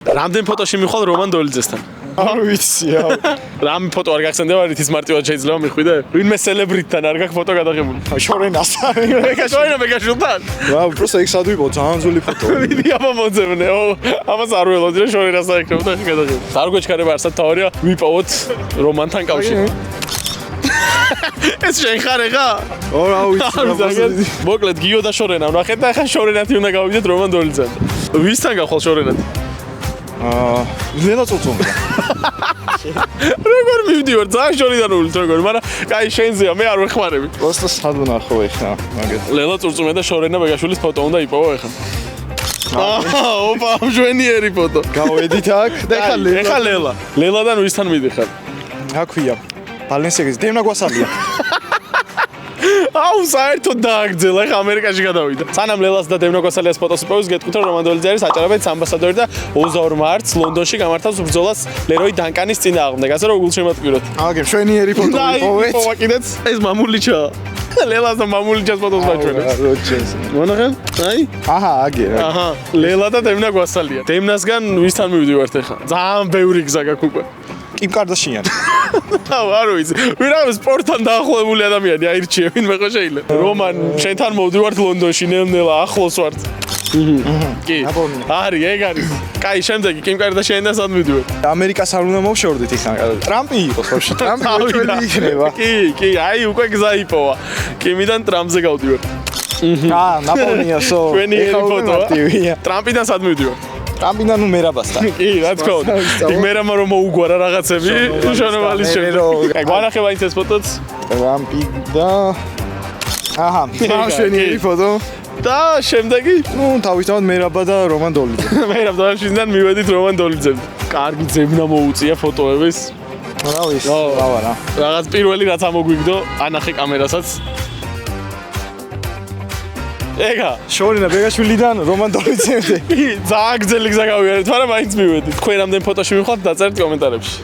რამდენ ფოტოში მიხვალ რომან დოლიძესთან? არ ვიცი, რამე ფოტო არ გახსენდება, რის მარტივად შეიძლება მიხვიდე? ვინმე სელებრიტთან არ გაქვს ფოტო გადაღებული? შორენასთან. შორენა მეგაშულთან? რა, просто ეგ სად ვიყო, ძალიან ძველი ფოტო. ვიდი აბა მოძებნე, ამას არ ველოდი რა შორენასთან ეკრებოდა გადაღებული. არ გვეჩქარება არსად თავარია, ვიპოვოთ რომანთან კავშირი. ეს შენ ხარ ეხა? რა ვიცი. მოკლედ გიო და შორენა ვნახეთ და ახლა შორენათი უნდა გავიდეთ რომან დოლიძესთან. ვისთან გავხვალ შორენათი? ლელა წოწონდა. როგორ მივდივარ, ძალიან შორიდანული როგორ, მაგრამ კაი შენზეა, მე არ ვეხმარები. просто სად ვნახო ეხლა, მაგეთ. ლელა წურწუმე და შორენა მეგაშვილის ფოტო უნდა იპოვო ეხლა. ოპა, მშვენიერი ფოტო. გავედით აქ და ეხლა ლელა. ლელადან ვისთან მიდიხარ? რა ქვია? ბალენსიაგის დევნა გვასალია. აუ, საერთოდ დააგრძელა, ეხლა ამერიკაში გადავიდა. სანამ ლელას და დევნა გვასალიას ფოტოს იპოვეს, გეტყვით რომ რომან დოლიძე არის აჭარაბეთის ამბასადორი და 22 მარტს ლონდონში გამართავს ბრძოლას ლეროი დანკანის წინააღმდეგ. ასე რომ გულშემატკივროთ. აგე, მშვენიერი ფოტო იპოვეთ. იპოვა კიდეც. ეს მამულიჩა. ლელას და მამულიჩას ფოტოს ვაჩვენებ. როჩენს. მონახე? აი? აჰა, აგე. აჰა, ლელა და დევნა გვასალია. დევნასგან ვისთან მივდივართ ეხლა? ძალიან ბევრი გზა გაქვს უკვე. კიმ კარდაშიანი. არ ვიცი. ვირავი სპორტთან დაახლოებული ადამიანი აირჩიე, ვინმე ხო შეიძლება. რომან, შენთან მოვდივართ ლონდონში, ნელ-ნელა ახლოს ვართ. კი. არის, ეგ არის. კაი, შემდეგი კიმ კარდაშიანიდან სად მივდივართ? ამერიკას არ უნდა მოვშორდით იქ. ტრამპი იყოს ბავშვი, ტრამპი ჩვენი იქნება. კი, აი უკვე გზა იპოვა. კიმიდან ტრამპზე გავდივართ. ნაპოვნიასო. ჩვენიერი ფოტოა. ტრამპიდან სად მივდივართ? ტრამპიდან ნუ მერაბასთან. კი, რა თქმა უნდა. იქ მერამა რომ მოუგვარა რაღაცები, შონომალის შემდეგ. კაი, გვანახება ის ფოტოც? ტრამპი და აჰა, მშვენიერი ფოტო. და შემდეგი? ნუ თავისთავად მერაბა და რომან დოლიძე. მერაბ დოლიძიდან მივედით რომან დოლიძემ. კარგი ძებნა მოუწია ფოტოების. რა ვიცი, რავარა. რაღაც პირველი რაც ამოგვიგდო, ანახე კამერასაც. ეგა შორენა ბეგაშვილიდან რომან დოლიძემდე. ძალიან გრძელი გზა გავიარეთ, მაგრამ მაინც მივედით. თქვენ რამდენ ფოტოში მივხვდით, დაწერთ კომენტარებში.